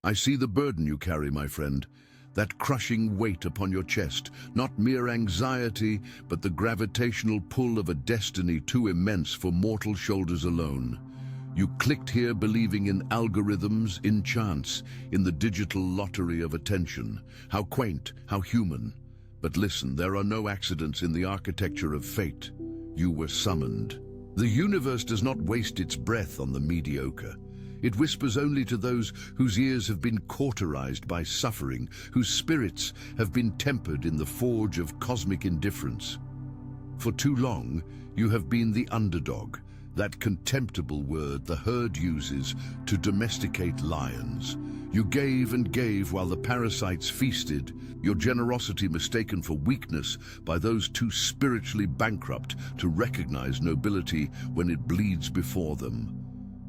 I see the burden you carry, my friend, that crushing weight upon your chest, not mere anxiety, but the gravitational pull of a destiny too immense for mortal shoulders alone. You clicked here believing in algorithms, in chance, in the digital lottery of attention. How quaint, how human. But listen, there are no accidents in the architecture of fate. You were summoned. The universe does not waste its breath on the mediocre. It whispers only to those whose ears have been cauterized by suffering, whose spirits have been tempered in the forge of cosmic indifference. For too long, you have been the underdog, that contemptible word the herd uses to domesticate lions. You gave and gave while the parasites feasted, your generosity mistaken for weakness by those too spiritually bankrupt to recognize nobility when it bleeds before them.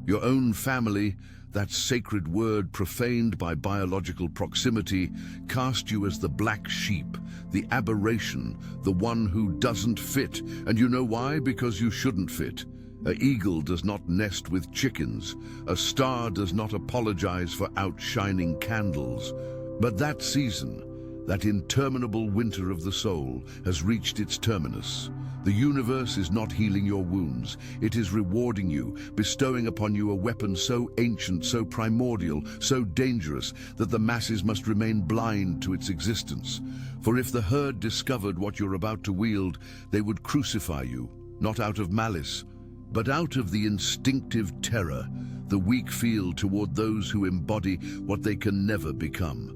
Your own family, that sacred word profaned by biological proximity, cast you as the black sheep, the aberration, the one who doesn't fit. And you know why? Because you shouldn't fit. An eagle does not nest with chickens. A star does not apologize for outshining candles. But that season, that interminable winter of the soul, has reached its terminus. The universe is not healing your wounds. It is rewarding you, bestowing upon you a weapon so ancient, so primordial, so dangerous, that the masses must remain blind to its existence. For if the herd discovered what you're about to wield, they would crucify you, not out of malice, but out of the instinctive terror the weak feel toward those who embody what they can never become.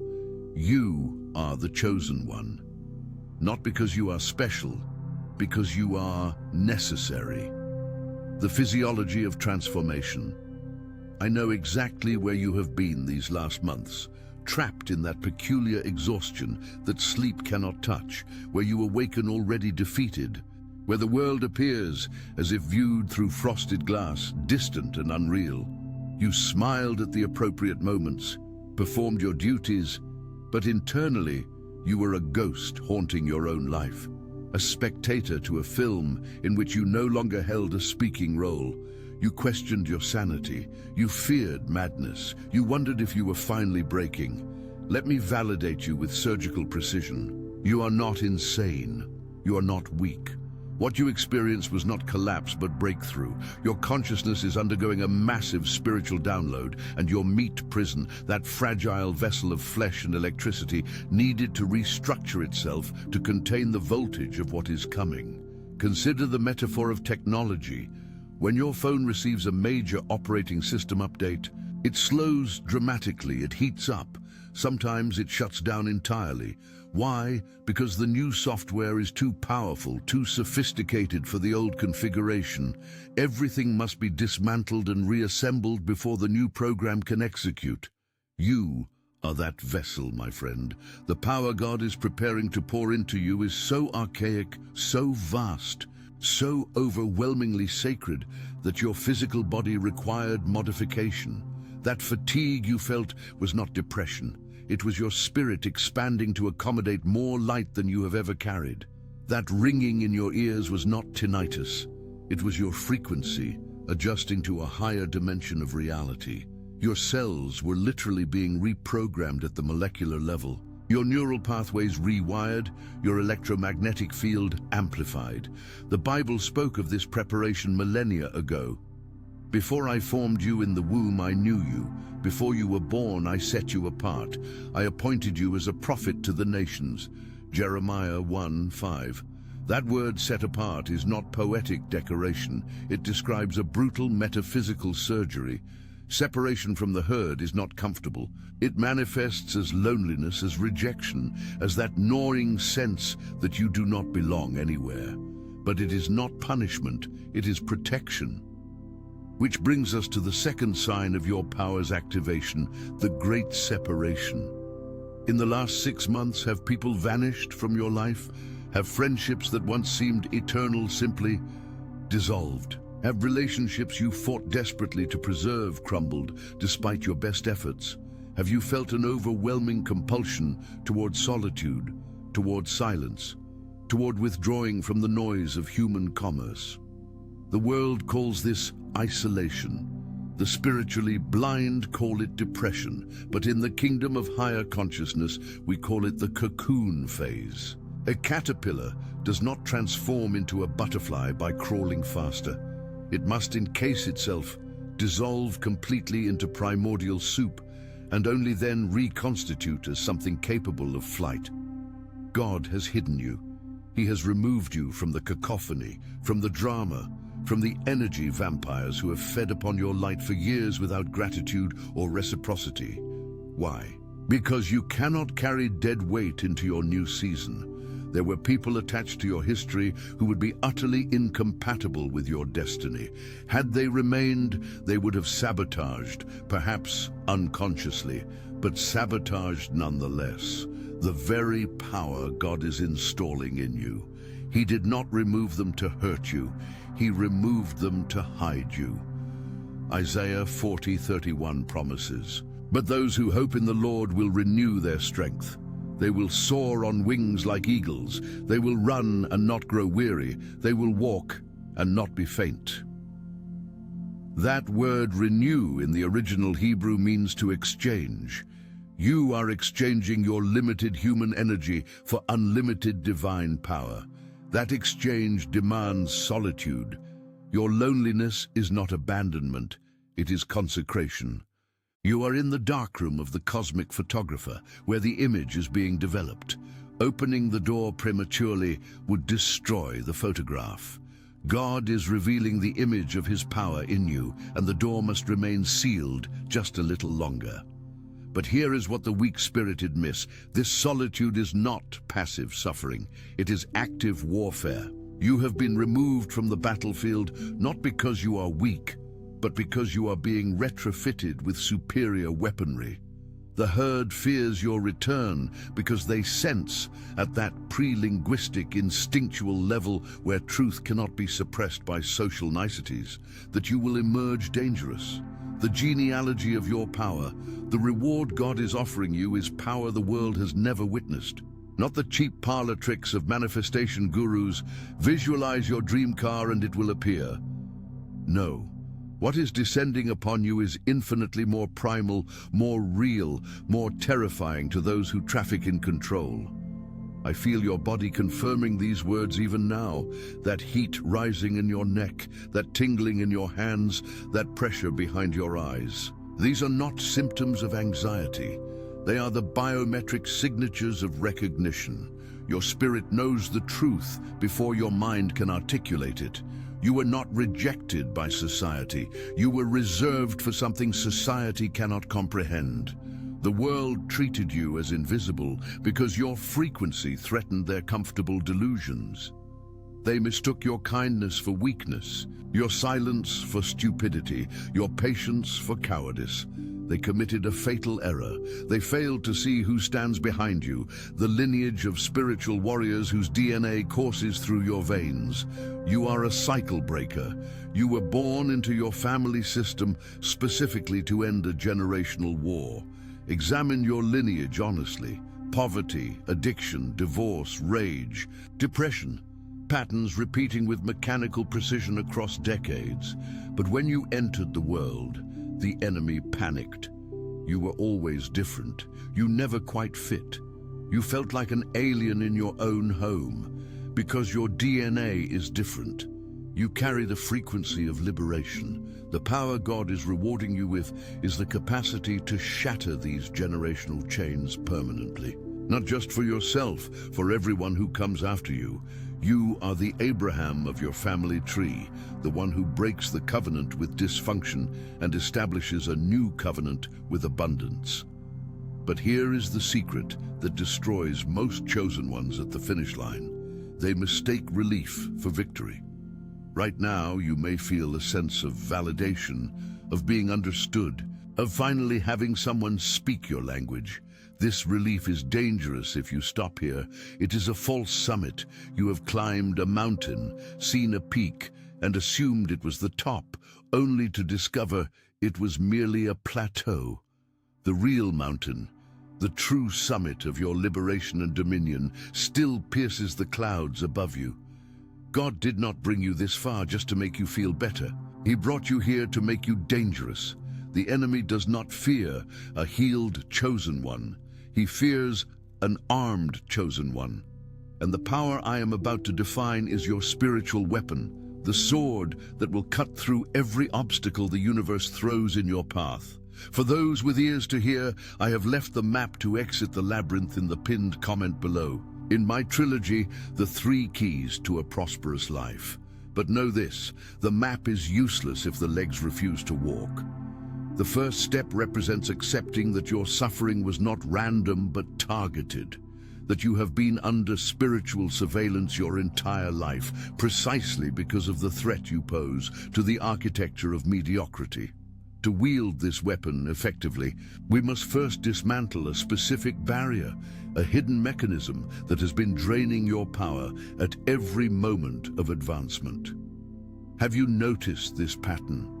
You are the chosen one, not because you are special, because you are necessary. The physiology of transformation. I know exactly where you have been these last months, trapped in that peculiar exhaustion that sleep cannot touch, where you awaken already defeated, where the world appears as if viewed through frosted glass, distant and unreal. You smiled at the appropriate moments, performed your duties, but internally you were a ghost haunting your own life. A spectator to a film in which you no longer held a speaking role. You questioned your sanity. You feared madness. You wondered if you were finally breaking. Let me validate you with surgical precision. You are not insane. You are not weak. What you experienced was not collapse but breakthrough. Your consciousness is undergoing a massive spiritual download, and your meat prison, that fragile vessel of flesh and electricity, needed to restructure itself to contain the voltage of what is coming. Consider the metaphor of technology. When your phone receives a major operating system update, it slows dramatically, it heats up. Sometimes it shuts down entirely. Why? Because the new software is too powerful, too sophisticated for the old configuration. Everything must be dismantled and reassembled before the new program can execute. You are that vessel, my friend. The power God is preparing to pour into you is so archaic, so vast, so overwhelmingly sacred that your physical body required modification. That fatigue you felt was not depression. It was your spirit expanding to accommodate more light than you have ever carried. That ringing in your ears was not tinnitus. It was your frequency adjusting to a higher dimension of reality. Your cells were literally being reprogrammed at the molecular level. Your neural pathways rewired, your electromagnetic field amplified. The Bible spoke of this preparation millennia ago. Before I formed you in the womb, I knew you. Before you were born, I set you apart. I appointed you as a prophet to the nations. Jeremiah 1:5. That word set apart is not poetic decoration. It describes a brutal metaphysical surgery. Separation from the herd is not comfortable. It manifests as loneliness, as rejection, as that gnawing sense that you do not belong anywhere. But it is not punishment, it is protection. Which brings us to the second sign of your power's activation, the great separation. In the last 6 months, have people vanished from your life? Have friendships that once seemed eternal simply dissolved? Have relationships you fought desperately to preserve crumbled despite your best efforts? Have you felt an overwhelming compulsion toward solitude, toward silence, toward withdrawing from the noise of human commerce? The world calls this isolation. The spiritually blind call it depression, but in the kingdom of higher consciousness, we call it the cocoon phase. A caterpillar does not transform into a butterfly by crawling faster. It must encase itself, dissolve completely into primordial soup, and only then reconstitute as something capable of flight. God has hidden you. He has removed you from the cacophony, from the drama, from the energy vampires who have fed upon your light for years without gratitude or reciprocity. Why? Because you cannot carry dead weight into your new season. There were people attached to your history who would be utterly incompatible with your destiny. Had they remained, they would have sabotaged, perhaps unconsciously, but sabotaged nonetheless, the very power God is installing in you. He did not remove them to hurt you. He removed them to hide you. Isaiah 40:31 promises, "But those who hope in the Lord will renew their strength. They will soar on wings like eagles. They will run and not grow weary. They will walk and not be faint." That word renew in the original Hebrew means to exchange. You are exchanging your limited human energy for unlimited divine power. That exchange demands solitude. Your loneliness is not abandonment, it is consecration. You are in the darkroom of the cosmic photographer, where the image is being developed. Opening the door prematurely would destroy the photograph. God is revealing the image of his power in you, and the door must remain sealed just a little longer. But here is what the weak-spirited miss. This solitude is not passive suffering. It is active warfare. You have been removed from the battlefield not because you are weak, but because you are being retrofitted with superior weaponry. The herd fears your return because they sense, at that pre-linguistic, instinctual level where truth cannot be suppressed by social niceties, that you will emerge dangerous. The genealogy of your power, the reward God is offering you, is power the world has never witnessed. Not the cheap parlor tricks of manifestation gurus. Visualize your dream car and it will appear. No. What is descending upon you is infinitely more primal, more real, more terrifying to those who traffic in control. I feel your body confirming these words even now. That heat rising in your neck, that tingling in your hands, that pressure behind your eyes. These are not symptoms of anxiety. They are the biometric signatures of recognition. Your spirit knows the truth before your mind can articulate it. You were not rejected by society. You were reserved for something society cannot comprehend. The world treated you as invisible because your frequency threatened their comfortable delusions. They mistook your kindness for weakness, your silence for stupidity, your patience for cowardice. They committed a fatal error. They failed to see who stands behind you, the lineage of spiritual warriors whose DNA courses through your veins. You are a cycle breaker. You were born into your family system specifically to end a generational war. Examine your lineage honestly. Poverty, addiction, divorce, rage, depression. Patterns repeating with mechanical precision across decades. But when you entered the world, the enemy panicked. You were always different. You never quite fit. You felt like an alien in your own home. Because your DNA is different. You carry the frequency of liberation. The power God is rewarding you with is the capacity to shatter these generational chains permanently. Not just for yourself, for everyone who comes after you. You are the Abraham of your family tree, the one who breaks the covenant with dysfunction and establishes a new covenant with abundance. But here is the secret that destroys most chosen ones at the finish line. They mistake relief for victory. Right now, you may feel a sense of validation, of being understood, of finally having someone speak your language. This relief is dangerous if you stop here. It is a false summit. You have climbed a mountain, seen a peak, and assumed it was the top, only to discover it was merely a plateau. The real mountain, the true summit of your liberation and dominion, still pierces the clouds above you. God did not bring you this far just to make you feel better. He brought you here to make you dangerous. The enemy does not fear a healed chosen one. He fears an armed chosen one. And the power I am about to define is your spiritual weapon, the sword that will cut through every obstacle the universe throws in your path. For those with ears to hear, I have left the map to exit the labyrinth in the pinned comment below. In my trilogy, the 3 keys to a prosperous life. But know this, the map is useless if the legs refuse to walk. The first step represents accepting that your suffering was not random but targeted, that you have been under spiritual surveillance your entire life, precisely because of the threat you pose to the architecture of mediocrity. To wield this weapon effectively, we must first dismantle a specific barrier, a hidden mechanism that has been draining your power at every moment of advancement. Have you noticed this pattern?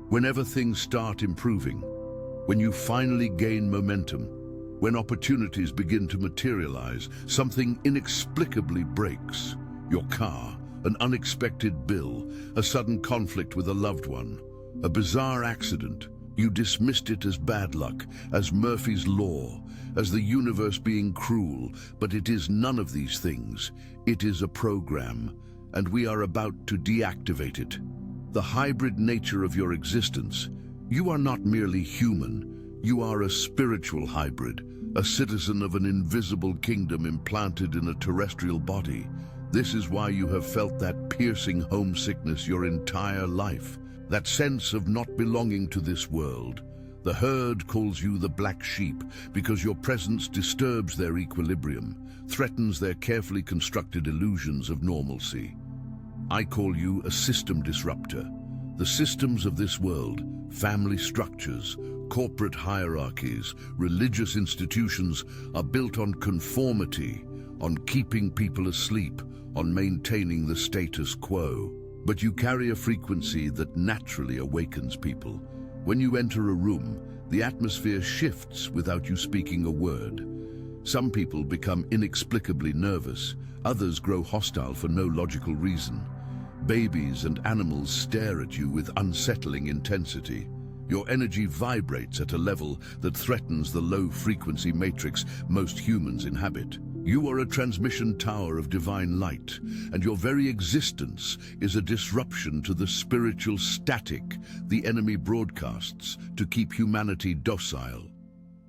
Whenever things start improving, when you finally gain momentum, when opportunities begin to materialize, something inexplicably breaks. Your car, an unexpected bill, a sudden conflict with a loved one, a bizarre accident. You dismissed it as bad luck, as Murphy's Law, as the universe being cruel, but it is none of these things. It is a program, and we are about to deactivate it. The hybrid nature of your existence. You are not merely human, you are a spiritual hybrid, a citizen of an invisible kingdom implanted in a terrestrial body. This is why you have felt that piercing homesickness your entire life. That sense of not belonging to this world. The herd calls you the black sheep because your presence disturbs their equilibrium, threatens their carefully constructed illusions of normalcy. I call you a system disruptor. The systems of this world, family structures, corporate hierarchies, religious institutions are built on conformity, on keeping people asleep, on maintaining the status quo. But you carry a frequency that naturally awakens people. When you enter a room, the atmosphere shifts without you speaking a word. Some people become inexplicably nervous, others grow hostile for no logical reason. Babies and animals stare at you with unsettling intensity. Your energy vibrates at a level that threatens the low-frequency matrix most humans inhabit. You are a transmission tower of divine light, and your very existence is a disruption to the spiritual static the enemy broadcasts to keep humanity docile.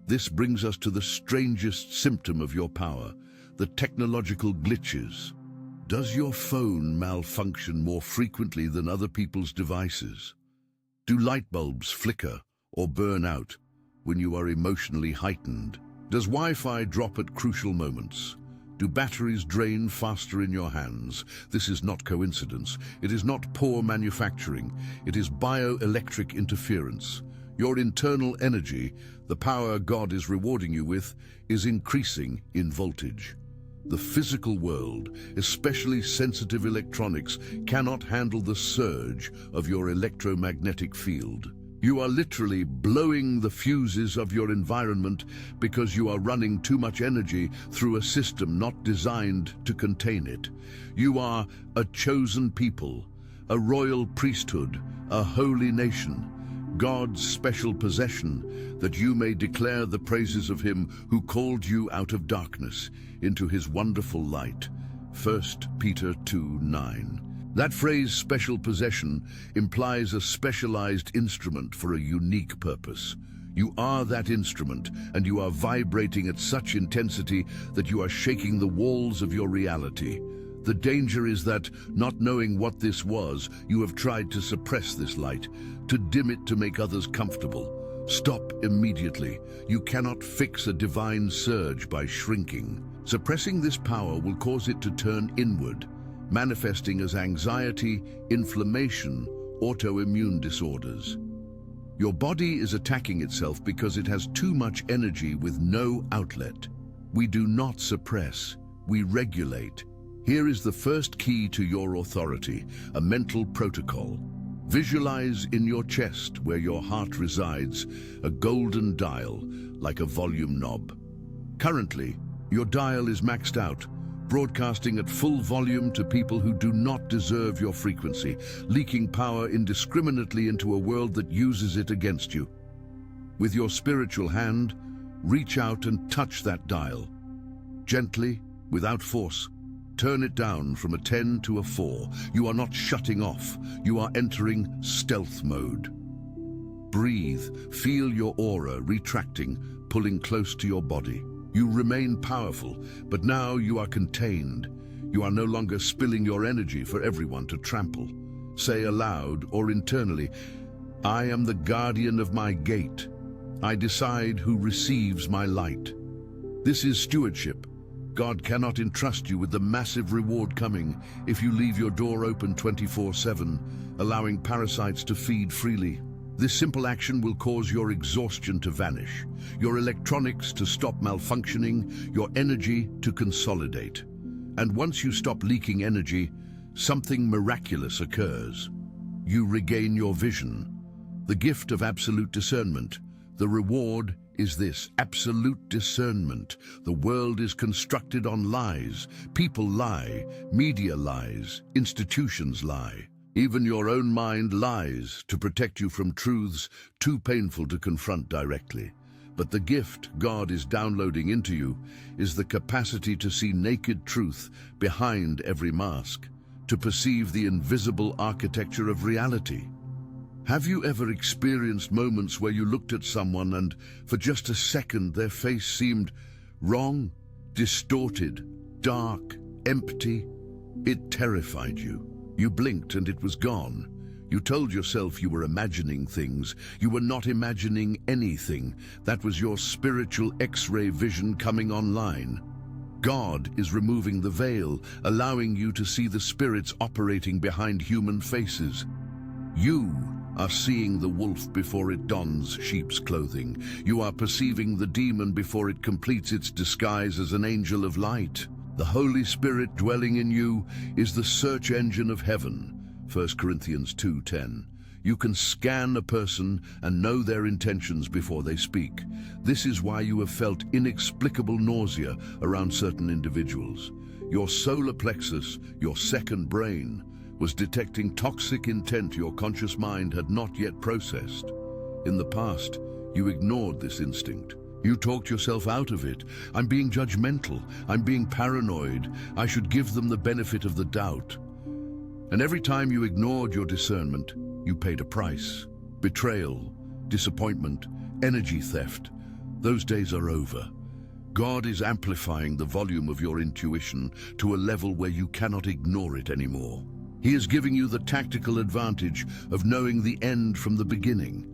This brings us to the strangest symptom of your power, the technological glitches. Does your phone malfunction more frequently than other people's devices? Do light bulbs flicker or burn out when you are emotionally heightened? Does Wi-Fi drop at crucial moments? Do batteries drain faster in your hands? This is not coincidence. It is not poor manufacturing. It is bioelectric interference. Your internal energy, the power God is rewarding you with, is increasing in voltage. The physical world, especially sensitive electronics, cannot handle the surge of your electromagnetic field. You are literally blowing the fuses of your environment because you are running too much energy through a system not designed to contain it. You are a chosen people, a royal priesthood, a holy nation, God's special possession, that you may declare the praises of him who called you out of darkness into his wonderful light. 1 Peter 2:9. That phrase, special possession, implies a specialized instrument for a unique purpose. You are that instrument, and you are vibrating at such intensity that you are shaking the walls of your reality. The danger is that, not knowing what this was, you have tried to suppress this light, to dim it to make others comfortable. Stop immediately. You cannot fix a divine surge by shrinking. Suppressing this power will cause it to turn inward, manifesting as anxiety, inflammation, autoimmune disorders. Your body is attacking itself because it has too much energy with no outlet. We do not suppress, we regulate. Here is the first key to your authority, a mental protocol. Visualize in your chest, where your heart resides, a golden dial, like a volume knob. Currently, your dial is maxed out. broadcasting at full volume to people who do not deserve your frequency, leaking power indiscriminately into a world that uses it against you. With your spiritual hand, reach out and touch that dial. Gently, without force, turn it down from a 10 to a 4. You are not shutting off, you are entering stealth mode. Breathe, feel your aura retracting, pulling close to your body. You remain powerful, but now you are contained. You are no longer spilling your energy for everyone to trample. Say aloud or internally, I am the guardian of my gate. I decide who receives my light. This is stewardship. God cannot entrust you with the massive reward coming if you leave your door open 24/7, allowing parasites to feed freely. This simple action will cause your exhaustion to vanish, your electronics to stop malfunctioning, your energy to consolidate. And once you stop leaking energy, something miraculous occurs. You regain your vision, the gift of absolute discernment. The reward is this: absolute discernment. The world is constructed on lies. People lie, media lies, institutions lie. Even your own mind lies to protect you from truths too painful to confront directly. But the gift God is downloading into you is the capacity to see naked truth behind every mask, to perceive the invisible architecture of reality. Have you ever experienced moments where you looked at someone and, for just a second, their face seemed wrong, distorted, dark, empty? It terrified you. You blinked and it was gone. You told yourself you were imagining things. You were not imagining anything. That was your spiritual X-ray vision coming online. God is removing the veil, allowing you to see the spirits operating behind human faces. You are seeing the wolf before it dons sheep's clothing. You are perceiving the demon before it completes its disguise as an angel of light. The Holy Spirit dwelling in you is the search engine of heaven. 1 Corinthians 2:10. You can scan a person and know their intentions before they speak. This is why you have felt inexplicable nausea around certain individuals. Your solar plexus, your second brain, was detecting toxic intent your conscious mind had not yet processed. In the past, you ignored this instinct. You talked yourself out of it. I'm being judgmental. I'm being paranoid. I should give them the benefit of the doubt. And every time you ignored your discernment, you paid a price. Betrayal, disappointment, energy theft. Those days are over. God is amplifying the volume of your intuition to a level where you cannot ignore it anymore. He is giving you the tactical advantage of knowing the end from the beginning,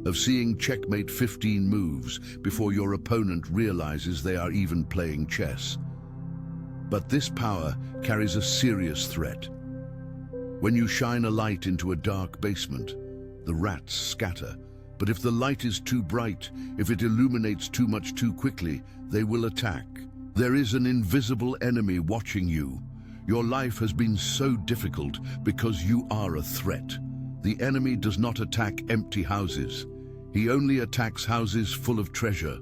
of seeing checkmate 15 moves before your opponent realizes they are even playing chess. But this power carries a serious threat. When you shine a light into a dark basement, the rats scatter. But if the light is too bright, if it illuminates too much too quickly, they will attack. There is an invisible enemy watching you. Your life has been so difficult because you are a threat. The enemy does not attack empty houses. He only attacks houses full of treasure.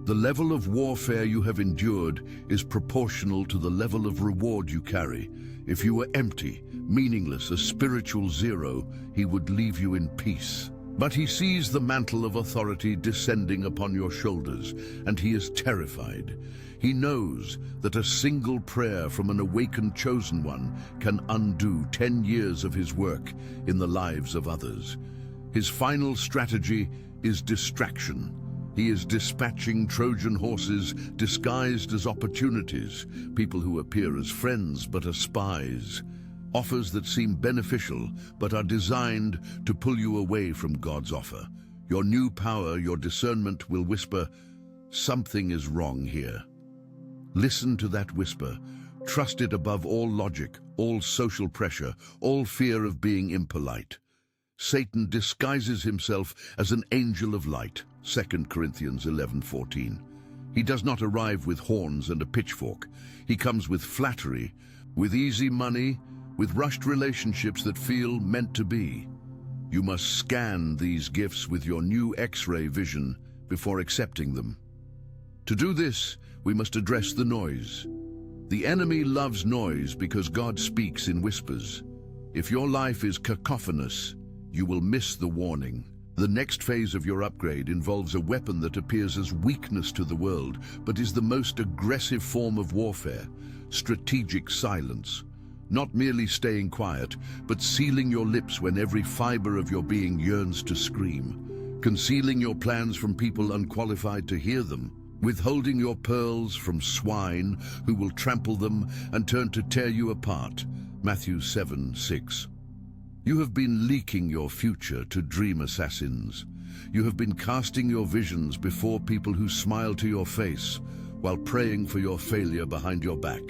The level of warfare you have endured is proportional to the level of reward you carry. If you were empty, meaningless, a spiritual zero, he would leave you in peace. But he sees the mantle of authority descending upon your shoulders, and he is terrified. He knows that a single prayer from an awakened chosen one can undo 10 years of his work in the lives of others. His final strategy is distraction. He is dispatching Trojan horses disguised as opportunities, people who appear as friends but are spies, offers that seem beneficial but are designed to pull you away from God's offer. Your new power, your discernment will whisper, something is wrong here. Listen to that whisper. Trust it above all logic, all social pressure, all fear of being impolite. Satan disguises himself as an angel of light, 2 Corinthians 11:14. He does not arrive with horns and a pitchfork. He comes with flattery, with easy money, with rushed relationships that feel meant to be. You must scan these gifts with your new X-ray vision before accepting them. To do this, we must address the noise. The enemy loves noise because God speaks in whispers. If your life is cacophonous, you will miss the warning. The next phase of your upgrade involves a weapon that appears as weakness to the world, but is the most aggressive form of warfare: strategic silence. Not merely staying quiet, but sealing your lips when every fiber of your being yearns to scream. Concealing your plans from people unqualified to hear them. Withholding your pearls from swine who will trample them and turn to tear you apart. Matthew 7:6. You have been leaking your future to dream assassins. You have been casting your visions before people who smile to your face while praying for your failure behind your back.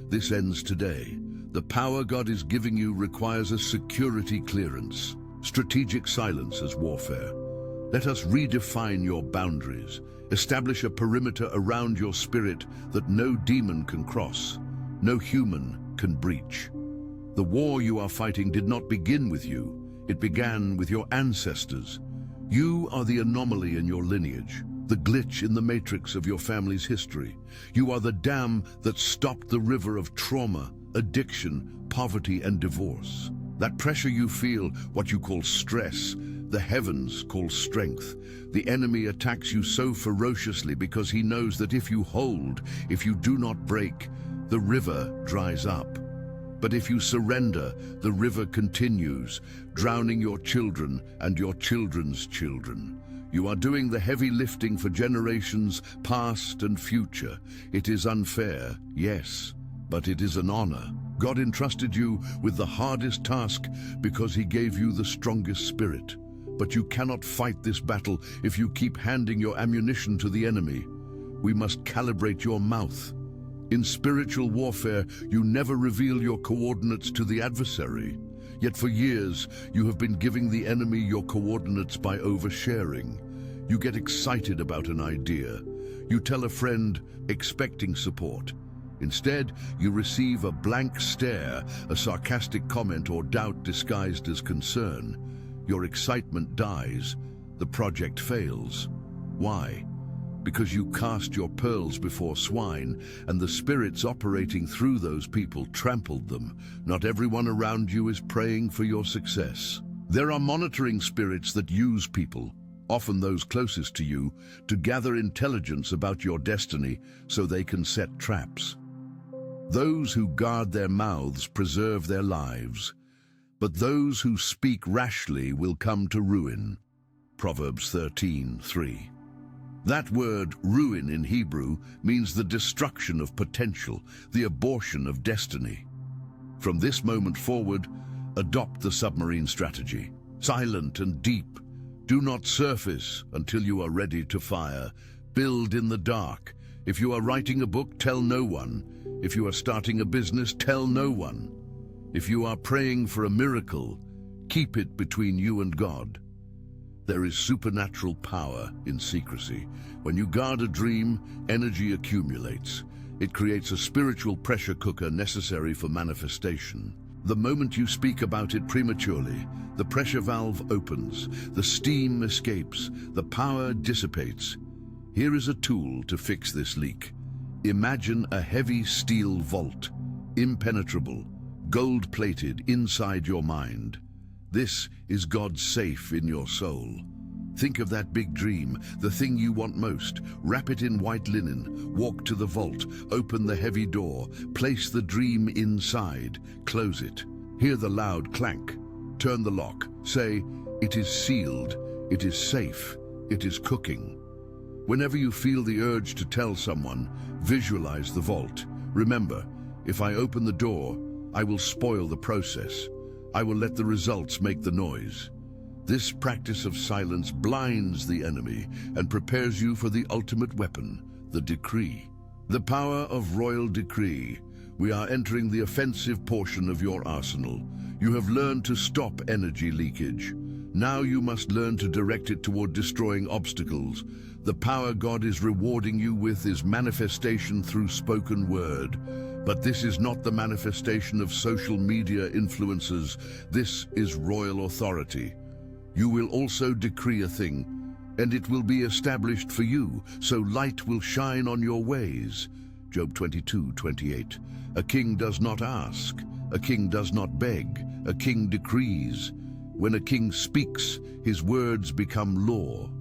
This ends today. The power God is giving you requires a security clearance. Strategic silence as warfare. Let us redefine your boundaries. Establish a perimeter around your spirit that no demon can cross, no human can breach. The war you are fighting did not begin with you. It began with your ancestors. You are the anomaly in your lineage, the glitch in the matrix of your family's history. You are the dam that stopped the river of trauma, addiction, poverty, and divorce. That pressure you feel, what you call stress, the heavens call strength. The enemy attacks you so ferociously because he knows that if you hold, if you do not break, the river dries up. But if you surrender, the river continues, drowning your children and your children's children. You are doing the heavy lifting for generations past and future. It is unfair, yes, but it is an honor. God entrusted you with the hardest task because he gave you the strongest spirit. But you cannot fight this battle if you keep handing your ammunition to the enemy. We must calibrate your mouth. In spiritual warfare, you never reveal your coordinates to the adversary. Yet for years, you have been giving the enemy your coordinates by oversharing. You get excited about an idea. You tell a friend, expecting support. Instead, you receive a blank stare, a sarcastic comment, or doubt disguised as concern. Your excitement dies. The project fails. Why? Because you cast your pearls before swine, and the spirits operating through those people trampled them. Not everyone around you is praying for your success. There are monitoring spirits that use people, often those closest to you, to gather intelligence about your destiny so they can set traps. Those who guard their mouths preserve their lives, but those who speak rashly will come to ruin. Proverbs 13:3. That word, ruin in Hebrew, means the destruction of potential, the abortion of destiny. From this moment forward, adopt the submarine strategy. Silent and deep. Do not surface until you are ready to fire. Build in the dark. If you are writing a book, tell no one. If you are starting a business, tell no one. If you are praying for a miracle, keep it between you and God. There is supernatural power in secrecy. When you guard a dream, energy accumulates. It creates a spiritual pressure cooker necessary for manifestation. The moment you speak about it prematurely, the pressure valve opens, the steam escapes, the power dissipates. Here is a tool to fix this leak. Imagine a heavy steel vault, impenetrable, gold-plated inside your mind. This is God's safe in your soul. Think of that big dream, the thing you want most. Wrap it in white linen, walk to the vault, open the heavy door, place the dream inside, close it. Hear the loud clank. Turn the lock. Say, "It is sealed, it is safe, it is cooking." Whenever you feel the urge to tell someone, visualize the vault. Remember, if I open the door, I will spoil the process. I will let the results make the noise. This practice of silence blinds the enemy and prepares you for the ultimate weapon, the decree. The power of royal decree. We are entering the offensive portion of your arsenal. You have learned to stop energy leakage. Now you must learn to direct it toward destroying obstacles. The power God is rewarding you with is manifestation through spoken word. But this is not the manifestation of social media influencers. This is royal authority. You will also decree a thing, and it will be established for you, so light will shine on your ways. Job 22:28. A king does not ask, a king does not beg, a king decrees. When a king speaks, his words become law.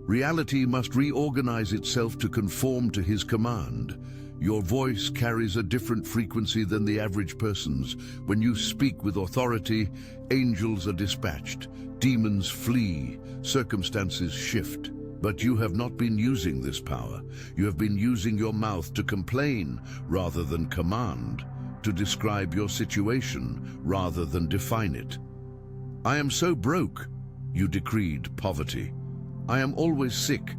Reality must reorganize itself to conform to his command. Your voice carries a different frequency than the average person's. When you speak with authority, angels are dispatched, demons flee, circumstances shift. But you have not been using this power. You have been using your mouth to complain rather than command, to describe your situation rather than define it. I am so broke, you decreed poverty. I am always sick,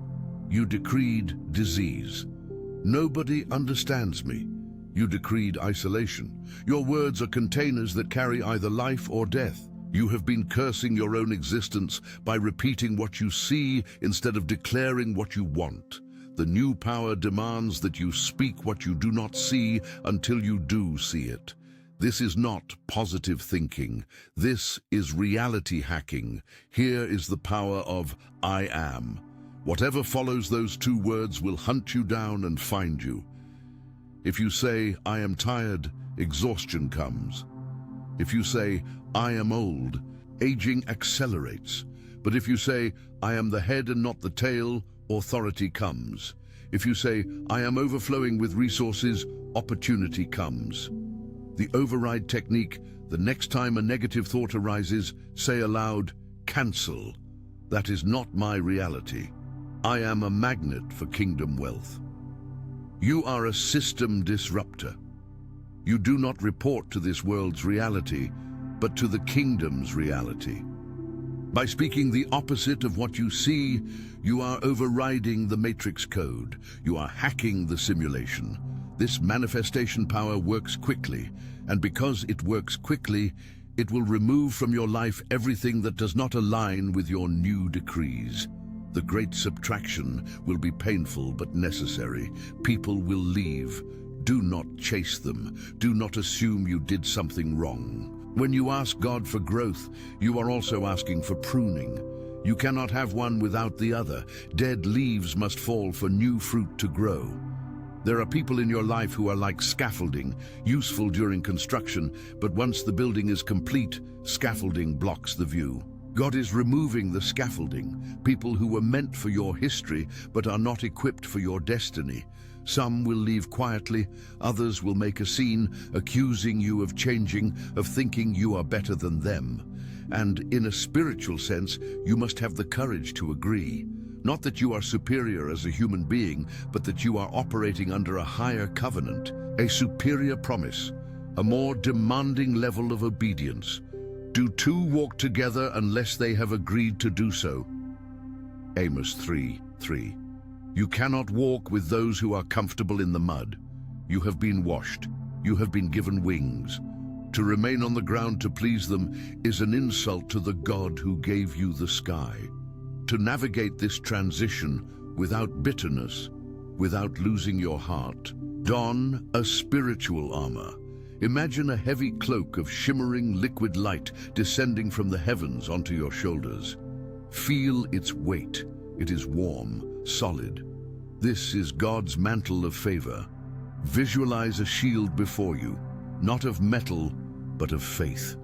you decreed disease. Nobody understands me, you decreed isolation. Your words are containers that carry either life or death. You have been cursing your own existence by repeating what you see instead of declaring what you want. The new power demands that you speak what you do not see until you do see it. This is not positive thinking. This is reality hacking. Here is the power of I am. Whatever follows those two words will hunt you down and find you. If you say, I am tired, exhaustion comes. If you say, I am old, aging accelerates. But if you say, I am the head and not the tail, authority comes. If you say, I am overflowing with resources, opportunity comes. The override technique: the next time a negative thought arises, say aloud, cancel. That is not my reality. I am a magnet for kingdom wealth. You are a system disruptor. You do not report to this world's reality, but to the kingdom's reality. By speaking the opposite of what you see, you are overriding the matrix code. You are hacking the simulation. This manifestation power works quickly, and because it works quickly, it will remove from your life everything that does not align with your new decrees. The great subtraction will be painful but necessary. People will leave. Do not chase them. Do not assume you did something wrong. When you ask God for growth, you are also asking for pruning. You cannot have one without the other. Dead leaves must fall for new fruit to grow. There are people in your life who are like scaffolding, useful during construction, but once the building is complete, scaffolding blocks the view. God is removing the scaffolding, people who were meant for your history but are not equipped for your destiny. Some will leave quietly, others will make a scene, accusing you of changing, of thinking you are better than them. And in a spiritual sense, you must have the courage to agree. Not that you are superior as a human being, but that you are operating under a higher covenant, a superior promise, a more demanding level of obedience. Do two walk together unless they have agreed to do so? Amos 3:3. You cannot walk with those who are comfortable in the mud. You have been washed. You have been given wings. To remain on the ground to please them is an insult to the God who gave you the sky. To navigate this transition without bitterness, without losing your heart, don a spiritual armor. Imagine a heavy cloak of shimmering liquid light descending from the heavens onto your shoulders. Feel its weight. It is warm, solid. This is God's mantle of favor. Visualize a shield before you, not of metal, but of faith.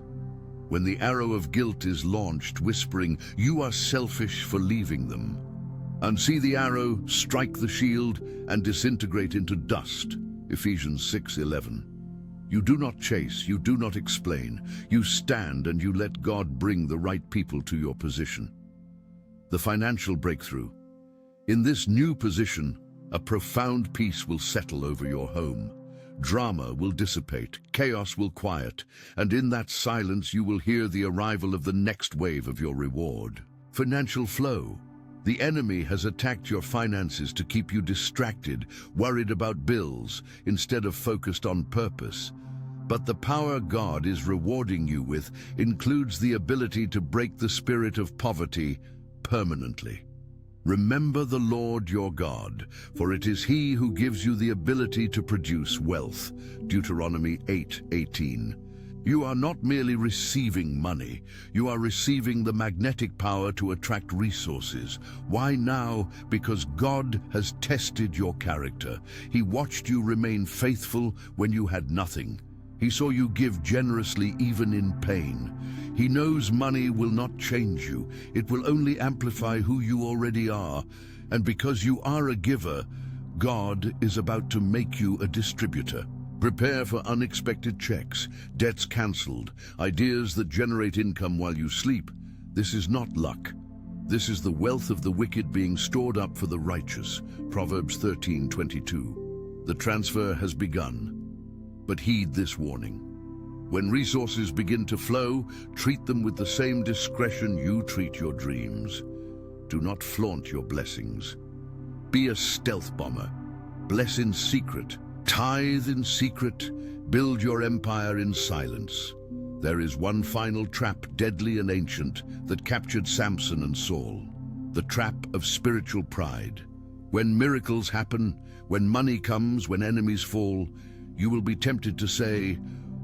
When the arrow of guilt is launched, whispering, "You are selfish for leaving them," unsee the arrow, strike the shield, and disintegrate into dust. Ephesians 6:11. You do not chase, you do not explain. You stand and you let God bring the right people to your position. The financial breakthrough. In this new position, a profound peace will settle over your home. Drama will dissipate, chaos will quiet, and in that silence you will hear the arrival of the next wave of your reward. Financial flow. The enemy has attacked your finances to keep you distracted, worried about bills, instead of focused on purpose. But the power God is rewarding you with includes the ability to break the spirit of poverty permanently. Remember the Lord your God, for it is He who gives you the ability to produce wealth. Deuteronomy 8:18. You are not merely receiving money, you are receiving the magnetic power to attract resources. Why now? Because God has tested your character. He watched you remain faithful when you had nothing. He saw you give generously even in pain. He knows money will not change you. It will only amplify who you already are. And because you are a giver, God is about to make you a distributor. Prepare for unexpected checks, debts cancelled, ideas that generate income while you sleep. This is not luck. This is the wealth of the wicked being stored up for the righteous. Proverbs 13:22. The transfer has begun. But heed this warning. When resources begin to flow, treat them with the same discretion you treat your dreams. Do not flaunt your blessings. Be a stealth bomber. Bless in secret. Tithe in secret. Build your empire in silence. There is one final trap, deadly and ancient, that captured Samson and Saul. The trap of spiritual pride. When miracles happen, when money comes, when enemies fall, you will be tempted to say,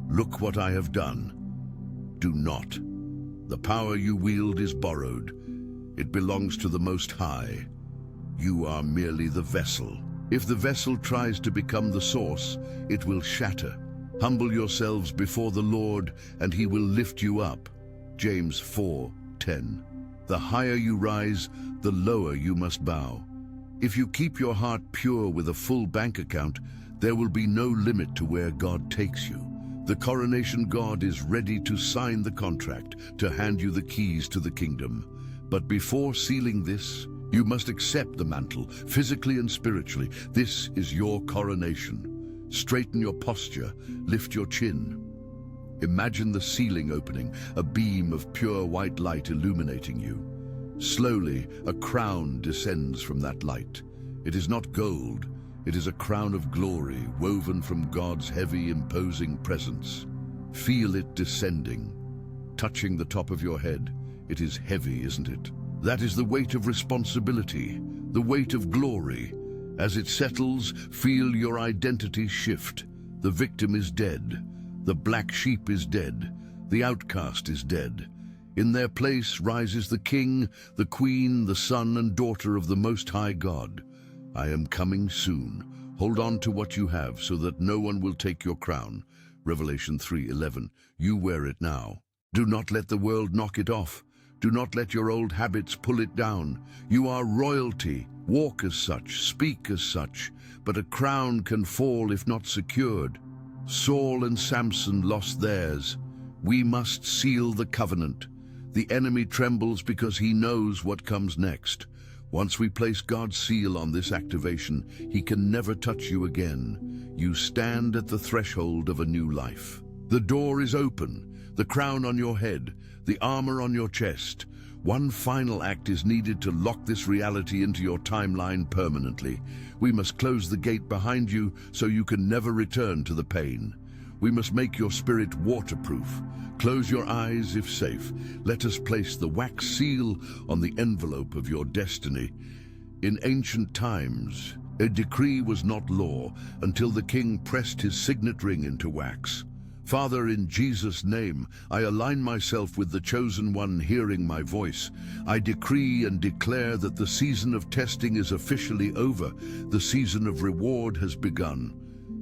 "Look what I have done." Do not. The power you wield is borrowed. It belongs to the Most High. You are merely the vessel. If the vessel tries to become the source, it will shatter. Humble yourselves before the Lord, and He will lift you up. James 4:10. The higher you rise, the lower you must bow. If you keep your heart pure with a full bank account, there will be no limit to where God takes you. The coronation God is ready to sign the contract, to hand you the keys to the kingdom. But before sealing this, you must accept the mantle, physically and spiritually. This is your coronation. Straighten your posture, lift your chin. Imagine the ceiling opening, a beam of pure white light illuminating you. Slowly, a crown descends from that light. It is not gold, it is a crown of glory woven from God's heavy, imposing presence. Feel it descending, touching the top of your head. It is heavy, isn't it? That is the weight of responsibility, the weight of glory. As it settles, feel your identity shift. The victim is dead. The black sheep is dead. The outcast is dead. In their place rises the king, the queen, the son and daughter of the Most High God. I am coming soon. Hold on to what you have so that no one will take your crown. Revelation 3:11. You wear it now. Do not let the world knock it off. Do not let your old habits pull it down. You are royalty. Walk as such, speak as such, but a crown can fall if not secured. Saul and Samson lost theirs. We must seal the covenant. The enemy trembles because he knows what comes next. Once we place God's seal on this activation, he can never touch you again. You stand at the threshold of a new life. The door is open, the crown on your head, the armor on your chest. One final act is needed to lock this reality into your timeline permanently. We must close the gate behind you so you can never return to the pain. We must make your spirit waterproof. Close your eyes if safe. Let us place the wax seal on the envelope of your destiny. In ancient times, a decree was not law until the king pressed his signet ring into wax. Father, in Jesus' name, I align myself with the chosen one hearing my voice. I decree and declare that the season of testing is officially over. The season of reward has begun.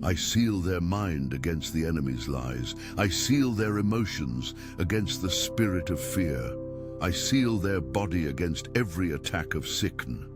I seal their mind against the enemy's lies. I seal their emotions against the spirit of fear. I seal their body against every attack of sickness.